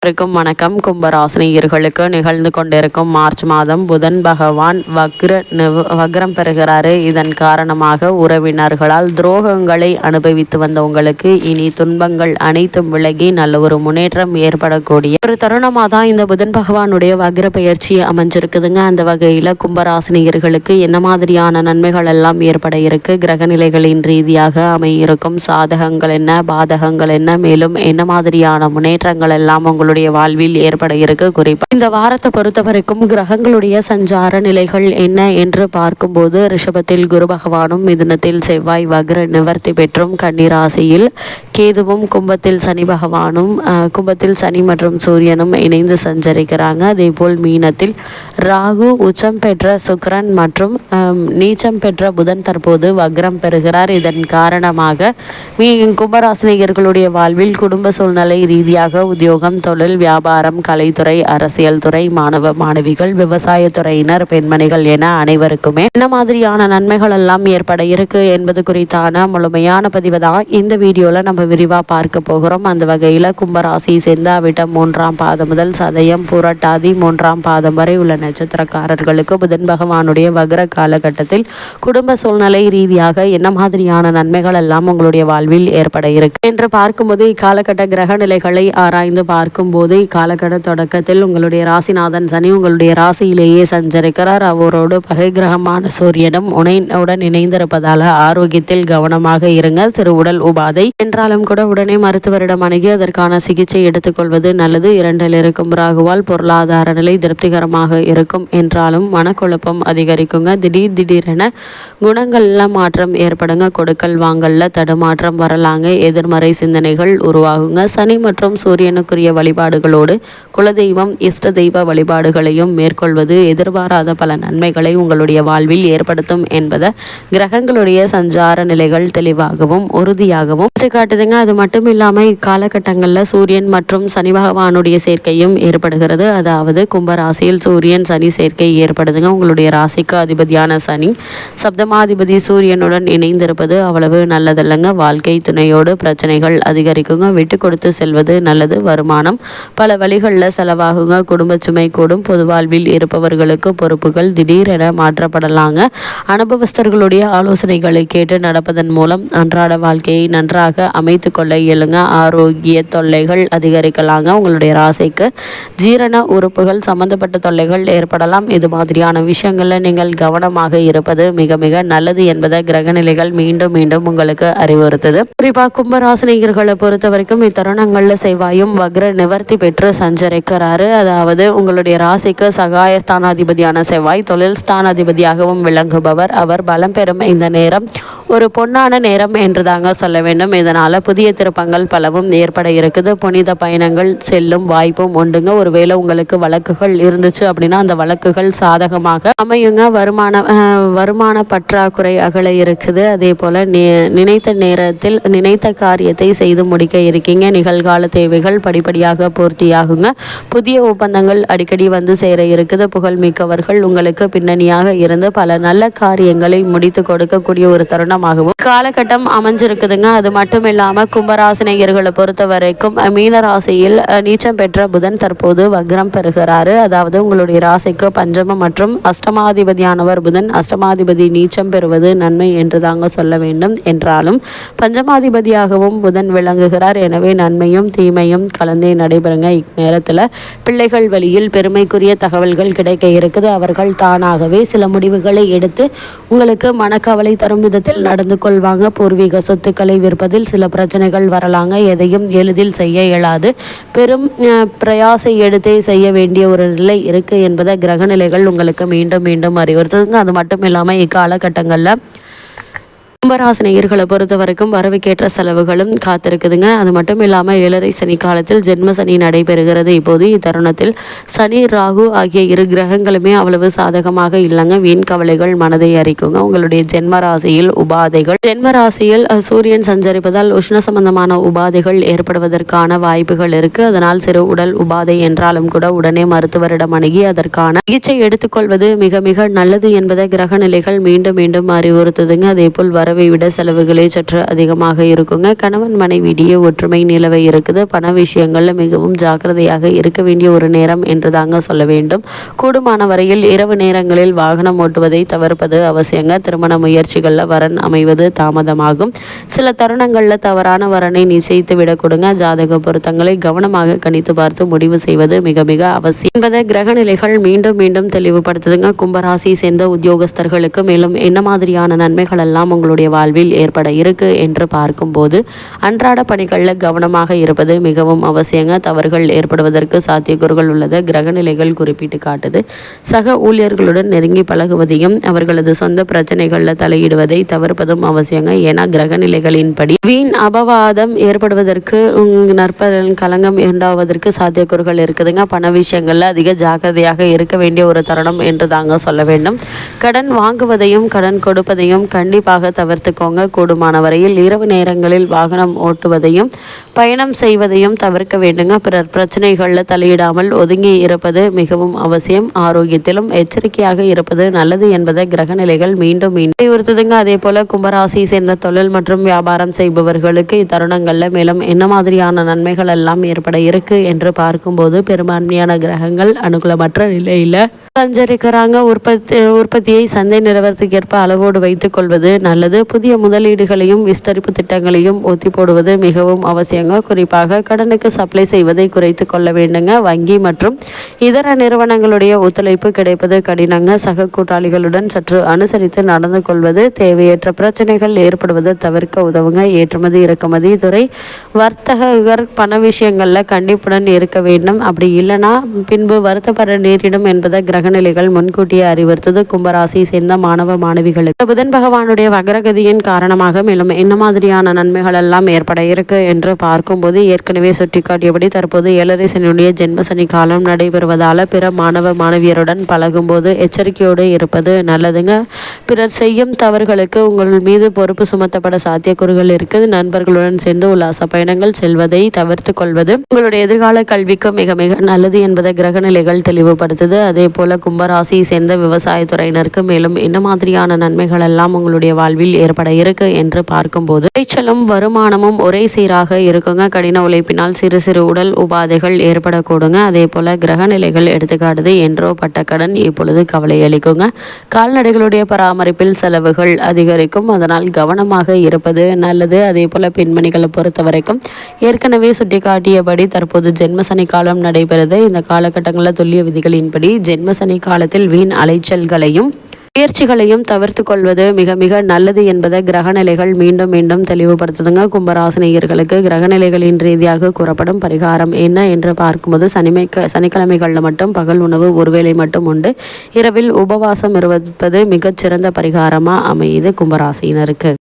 வணக்கம். கும்பராசினியர்களுக்கு நிகழ்ந்து கொண்டிருக்கும் மார்ச் மாதம் புதன் பகவான் வக்ரம் பெறுகிறாரு. இதன் காரணமாக உறவினர்களால் துரோகங்களை அனுபவித்து வந்த உங்களுக்கு இனி துன்பங்கள் அனைத்தும் விலகி நல்ல ஒரு முன்னேற்றம் ஏற்படக்கூடிய ஒரு தருணமாக தான் இந்த புதன் பகவானுடைய வக்ர பயிற்சி அமைஞ்சிருக்குதுங்க. அந்த வகையில் கும்பராசினியர்களுக்கு என்ன மாதிரியான நன்மைகள் எல்லாம் ஏற்பட இருக்கு, கிரக நிலைகளின் ரீதியாக அமையிருக்கும் சாதகங்கள் என்ன, பாதகங்கள் என்ன, மேலும் என்ன மாதிரியான முன்னேற்றங்கள் எல்லாம் உங்களுடைய வாழ்வில் ஏற்பட இருக்கு. குறிப்பா இந்த வாரத்தை பொறுத்த வரைக்கும் கிரகங்களுடைய சஞ்சார நிலைகள் என்ன என்று பார்க்கும்போது ரிஷபத்தில் குரு பகவானும், மிதுனத்தில் செவ்வாய் வக்ர நிவர்த்தி பெற்றும், கன்னிராசியில் கேதுவும், கும்பத்தில் சனி பகவானும், கும்பத்தில் சனி மற்றும் சூரியனும் இணைந்து சஞ்சரிக்கிறாங்க. அதே போல் மீனத்தில் ராகு, உச்சம் பெற்ற சுக்கிரன் மற்றும் நீச்சம் பெற்ற புதன் தற்போது வக்ரம் பெறுகிறார். இதன் காரணமாக கும்பராசினியர்களுடைய வாழ்வில் குடும்ப சூழ்நிலை ரீதியாக உத்தியோகம், தொழில், வியாபாரம், கலைத்துறை, அரசியல் துறை, மாணவ மாணவிகள், விவசாயத்துறையினர், பெண்மணிகள் என அனைவருக்குமே என்ன மாதிரியான நன்மைகள் எல்லாம் ஏற்பட இருக்கு என்பது குறித்தான முழுமையான பதிவு தான் இந்த வீடியோல நம்ம விரிவா பார்க்க போகிறோம். அந்த வகையில கும்பராசி சேர்ந்த அவிட்டம் 3ஆம் பாதம் முதல் சதயம், புரட்டாதி 3ஆம் பாதம் வரை உள்ள நட்சத்திரக்காரர்களுக்கு புதன் பகவானுடைய வக்ர காலகட்டத்தில் குடும்ப சூழ்நிலை ரீதியாக என்ன மாதிரியான நன்மைகள் எல்லாம் உங்களுடைய வாழ்வில் ஏற்பட இருக்கு என்று பார்க்கும்போது இக்காலகட்ட கிரக நிலைகளை ஆராய்ந்து பார்க்கும் போது இக்காலகட்ட தொடக்கத்தில் உங்களுடைய ராசிநாதன் சனி உங்களுடைய ராசியிலேயே சஞ்சரிக்கிறார். அவரோடு பகை கிரகமான சூரியனும் உடன் இணைந்திருப்பதால ஆரோக்கியத்தில் கவனமாக இருங்க. சிறு உடல் உபாதை என்றாலும் கூட உடனே மருத்துவரிடம் அணுகி அதற்கான சிகிச்சை எடுத்துக்கொள்வது நல்லது. 2இல் இருக்கும் ராகுவால் பொருளாதார நிலை திருப்திகரமாக இருக்கும் என்றாலும் மனக்குழப்பம் அதிகரிக்குங்க. திடீரென குணங்கள்ல மாற்றம் ஏற்படுங்க. கொடுக்கல் வாங்கல்ல தடுமாற்றம் வரலாங்க. எதிர்மறை சிந்தனைகள் உருவாகுங்க. சனி மற்றும் சூரியனுக்குரிய வழிபாடுகளோடு குலதெய்வம், இஷ்ட தெய்வ வழிபாடுகளையும் மேற்கொள்வது எதிர்பாராத பல நன்மைகளை உங்களுடைய வாழ்வில் ஏற்படுத்தும் என்பதை கிரகங்களுடைய சஞ்சார நிலைகள் தெளிவாகவும் உறுதியாகவும் காட்டுதுங்க. அது மட்டும் இல்லாமல் இக்காலகட்டங்களில் சூரியன் மற்றும் சனி பகவானுடைய சேர்க்கையும் ஏற்படுகிறது. அதாவது கும்பராசியில் சூரியன் சனி சேர்க்கை ஏற்படுதுங்க. உங்களுடைய ராசிக்கு அதிபதியான சனி சப்தமாதிபதி சூரியனுடன் இணைந்திருப்பது அவ்வளவு நல்லதல்லங்க. வாழ்க்கை துணையோடு பிரச்சனைகள் அதிகரிக்குங்க. விட்டு கொடுத்து செல்வது நல்லது. வருமானம் பல வழிகளில் செலவாகுங்க. குடும்ப சுமை கூடும். பொது வாழ்வில் இருப்பவர்களுக்கு பொறுப்புகள் திடீரென மாற்றப்படலாங்க. அனுபவஸ்தர்களுடைய ஆலோசனைகளை கேட்டு நடப்பதன் மூலம் அன்றாட வாழ்க்கையை நன்றாக அமைத்து கொள்ள இயலுங்க. ஆரோக்கிய தொல்லைகள் அதிகரிக்கலாங்க. உங்களுடைய ராசிக்கு ஜீரண உறுப்புகள் சம்பந்தப்பட்ட தொல்லைகள் ஏற்படலாம். இது மாதிரியான விஷயங்கள்ல நீங்கள் கவனமாக இருப்பது மிக மிக நல்லது என்பதை கிரகநிலைகள் மீண்டும் மீண்டும் உங்களுக்கு அறிவுறுத்துது. குறிப்பாக கும்பராசினியர்களை பொறுத்த வரைக்கும் இத்தருணங்கள்ல செவ்வாயும் வக்ர நிவர்த்தி பெற்று சஞ்சரிக்கிறாரு. அதாவது உங்களுடைய ராசிக்கு சகாயஸ்தானாதிபதியான செவ்வாய் தொழில் ஸ்தானாதிபதியாகவும் விளங்குபவர். அவர் பலம் பெறும் இந்த நேரம் ஒரு பொன்னான நேரம் என்று தாங்க சொல்ல வேண்டும். இதனால புதிய திருப்பங்கள் பலவும் ஏற்பட இருக்குது. புனித பயணங்கள் செல்லும் வாய்ப்பும் உண்டுங்க. ஒருவேளை உங்களுக்கு வழக்குகள் இருந்துச்சு அப்படின்னா அந்த வழக்குகள் சாதகமாக அமையுங்க. வருமான பற்றாக்குறை அகல இருக்குது. அதே போல நினைத்த நேரத்தில் நினைத்த காரியத்தை செய்து முடிக்க இருக்கீங்க. நிகழ்கால தேவைகள் படிப்படியாக பூர்த்தியாகுங்க. புதிய ஒப்பந்தங்கள் அடிக்கடி வந்து சேர இருக்குது. புகழ்மிக்கவர்கள் உங்களுக்கு பின்னணியாக இருந்து பல நல்ல காரியங்களை முடித்து கொடுக்கக்கூடிய ஒரு தருணமாகவும் காலகட்டம் அமைஞ்சிருக்குதுங்க. அது மட்டும் இல்லாம கும்பராசினியர்களை பொறுத்த வரைக்கும் மீன ராசியில் நீச்சம் பெற்ற புதன் தற்போது வக்ரம் பெறுகிறாரு. அதாவது உங்களுடைய ராசிக்கு பஞ்சம மற்றும் அஷ்டமாதிபதியானவர் புதன். அஷ்டமாதிபதி நீச்சம் பெறுவது நன்மை என்று தாங்க சொல்ல வேண்டும். என்றாலும் பஞ்சமாதிபதியாகவும் புதன் விளங்குகிறார். எனவே நன்மையும் தீமையும் கலந்தே நடைபெறுங்க. இந்நேரத்தில் பிள்ளைகள் வழியில் பெருமைக்குரிய தகவல்கள் கிடைக்க இருக்குது. அவர்கள் தானாகவே சில முடிவுகளை எடுத்து உங்களுக்கு மனக்கவலை தரும் விதத்தில் நடந்து கொள்வாங்க. பூர்வீக சொத்துக்களை விற்பதில் சில பிரச்சனைகள் வரலாங்க. எதையும் எளிதில் செய்ய இயலாது. பெரும் பிரயாசை எடுத்தே செய்ய வேண்டிய ஒரு நிலை இருக்கு என்பதை கிரகநிலைகள் உங்களுக்கு மீண்டும் மீண்டும் அறிவுறுத்துங்க. அது மட்டும் இல்லாமல் இக்காலகட்டங்களில் கும்பராசினியர்களை பொறுத்த வரைக்கும் வரவுக்கேற்ற செலவுகளும் காத்திருக்குதுங்க. அது மட்டும் இல்லாமல் 7.5 சனி காலத்தில் ஜென்ம சனி நடைபெறுகிறது. இப்போது இத்தருணத்தில் சனி, ராகு ஆகிய இரு கிரகங்களுமே அவ்வளவு சாதகமாக இல்லைங்க. வீண் கவலைகள் மனதை அரிக்குங்க. உங்களுடைய ஜென்ம ராசியில் உபாதைகள் ஜென்ம ராசியில் சூரியன் சஞ்சரிப்பதால் உஷ்ண சம்பந்தமான உபாதைகள் ஏற்படுவதற்கான வாய்ப்புகள் இருக்கு. அதனால் சிறு உடல் உபாதை என்றாலும் கூட உடனே மருத்துவரிடம் அணுகி அதற்கான சிகிச்சை எடுத்துக்கொள்வது மிக மிக நல்லது என்பதை கிரக நிலைகள் மீண்டும் மீண்டும் அறிவுறுத்துதுங்க. அதே போல் வரவை விட செலவுகளே சற்று அதிகமாக இருக்குங்க. கணவன் மனைவியிடையே ஒற்றுமை நிலவை இருக்குது. பண விஷயங்கள்ல மிகவும் ஜாக்கிரதையாக இருக்க வேண்டிய ஒரு நேரம் என்று தாங்க சொல்ல வேண்டும். கூடுமான வரையில் இரவு நேரங்களில் வாகனம் ஓட்டுவதை தவிர்ப்பது அவசியங்க. திருமண முயற்சிகளில் வரன் அமைவது தாமதமாகும். சில தருணங்களில் தவறான வரனை நிச்சயித்து விட கொடுங்க. ஜாதக பொருத்தங்களை கவனமாக கணித்து பார்த்து முடிவு செய்வது மிக மிக அவசியம் என்பதை கிரக நிலைகள் மீண்டும் மீண்டும் தெளிவுபடுத்துதுங்க. கும்பராசி சேர்ந்த உத்தியோகஸ்தர்களுக்கு மேலும் என்ன மாதிரியான நன்மைகள் எல்லாம் உங்களுடைய வாழ்வில் ஏற்பட இருக்கு என்று பார்க்கும்போது, அன்றாட பணிகளில் கவனமாக இருப்பது மிகவும் அவசியங்க. தவறுகள் ஏற்படுவதற்கு சாத்தியக்கூறுகள் உள்ளது கிரக நிலைகள் குறிப்பிட்டு காட்டுது. சக ஊழியர்களுடன் நெருங்கி பழகுவதையும் அவர்களது சொந்த பிரச்சனைகளில் தலையிடுவதை தவிர்ப்பதும் அவசியங்க. ஏன்னா கிரக நிலைகளின்படி வீண் அபவாதம் ஏற்படுவதற்கு நற்பலன் களங்கம் உண்டாவதற்கு சாத்தியக்கூறுகள் இருக்குதுங்க. பண விஷயங்கள்ல அதிக ஜாக்கிரதையாக இருக்க வேண்டிய ஒரு தருணம் என்று தாங்க சொல்ல வேண்டும். கடன் வாங்குவதையும் கடன் கொடுப்பதையும் கண்டிப்பாக தவிர்த்துக்கோங்க. கூடுமான வரையில் இரவு நேரங்களில் வாகனம் ஓட்டுவதையும் பயணம் செய்வதையும் தவிர்க்க வேண்டுங்க. பிறர் பிரச்சனைகளில் தலையிடாமல் ஒதுங்கி இருப்பது மிகவும் அவசியம். ஆரோக்கியத்திலும் எச்சரிக்கையாக இருப்பது நல்லது என்பதை கிரக நிலைகள் மீண்டும் வலியுறுத்துதுங்க. அதே போல கும்பராசி சேர்ந்த தொழில் மற்றும் வியாபாரம் செய்பவர்களுக்கு இத்தருணங்களில் மேலும் என்ன மாதிரியான நன்மைகள் எல்லாம் ஏற்பட இருக்கு என்று பார்க்கும்போது, பெரும்பான்மையான கிரகங்கள் அனுகூலமற்ற நிலையில சஞ்சரிக்கிறாங்க. உற்பத்தியை சந்தை நிலவரத்துக்கேற்ப அளவோடு வைத்துக் கொள்வது நல்லது. புதிய முதலீடுகளையும் விஸ்தரிப்பு திட்டங்களையும் ஒத்தி போடுவது மிகவும் அவசியங்க. குறிப்பாக கடனுக்கு சப்ளை செய்வதை குறைத்து கொள்ள வேண்டுங்க. வங்கி மற்றும் இதர நிறுவனங்களுடைய ஒத்துழைப்பு கிடைப்பது கடினங்க. சக கூட்டாளிகளுடன் சற்று அனுசரித்து நடந்து கொள்வது தேவையற்ற பிரச்சனைகள் ஏற்படுவதை தவிர்க்க உதவுங்க. ஏற்றுமதி இறக்குமதி துறை வர்த்தகர் பண விஷயங்கள்ல கண்டிப்புடன் இருக்க வேண்டும். அப்படி இல்லைன்னா பின்பு வருத்தப்பட நேரிடும் என்பதை கிரகநிலைகள் முன்கூட்டியே அறிவுறுத்தது. கும்பராசி சேர்ந்த மாணவ மாணவிகளுக்கு புதன் பகவானுடைய வக்ரகதியின் காரணமாக மேலும் என்ன மாதிரியான நன்மைகள் எல்லாம் ஏற்பட இருக்கு என்று பார்க்கும்போது, ஏற்கனவே சுட்டிக்காட்டியபடி தற்போது 7.5 சனியுடைய ஜென்ம சனி காலம் நடைபெறுவதால பிற மாணவ மாணவியருடன் பழகும்போது எச்சரிக்கையோடு இருப்பது நல்லதுங்க. பிறர் செய்யும் தவறுகளுக்கு உங்கள் மீது பொறுப்பு சுமத்தப்பட சாத்தியக்கூறுகள் இருக்குது. நண்பர்களுடன் சேர்ந்து உல்லாச பயணங்கள் செல்வதை தவிர்த்து கொள்வது உங்களுடைய எதிர்கால கல்விக்கு மிக மிக நல்லது என்பதை கிரகநிலைகள் தெளிவுபடுத்துது. அதே போல கும்பராசியை சேர்ந்த விவசாயத்துறையினருக்கு மேலும் என்ன மாதிரியான நன்மைகள் எல்லாம் உங்களுடைய வாழ்வில் ஏற்பட இருக்கு என்று பார்க்கும்போது, விளைச்சலும் வருமானமும் ஒரே சீராக இருக்குங்க. கடின உழைப்பினால் சிறு சிறு உடல் உபாதைகள் ஏற்படக்கூடுங்க. அதே போல கிரக நிலைகள் எடுத்துக்காட்டுது. என்றோ பட்ட கடன் இப்பொழுது கவலை அளிக்குங்க. கால்நடைகளுடைய பராமரிப்பில் செலவுகள் அதிகரிக்கும். அதனால் கவனமாக இருப்பது நல்லது. அதே போல பெண்மணிகளை பொறுத்த வரைக்கும் ஏற்கனவே சுட்டிக்காட்டியபடி தற்போது ஜென்மசனி காலம் நடைபெறுது. இந்த காலகட்டங்களில் துல்லிய விதிகளின்படி ஜென்மசனி காலத்தில் வீண் அலைச்சல்களையும் முயற்சிகளையும் தவிர்த்து கொள்வது மிக மிக நல்லது என்பதை கிரகநிலைகள் மீண்டும் மீண்டும் தெளிவுபடுத்துதுங்க. கும்பராசினியர்களுக்கு கிரகநிலைகளின் ரீதியாக கூறப்படும் பரிகாரம் என்ன என்று பார்க்கும்போது, சனிக்கிழமைகளில் மட்டும் பகல் உணவு ஒருவேளை மட்டும் உண்டு. இரவில் உபவாசம் இருப்பது மிகச்சிறந்த பரிகாரமாக அமையுது கும்பராசியினருக்கு.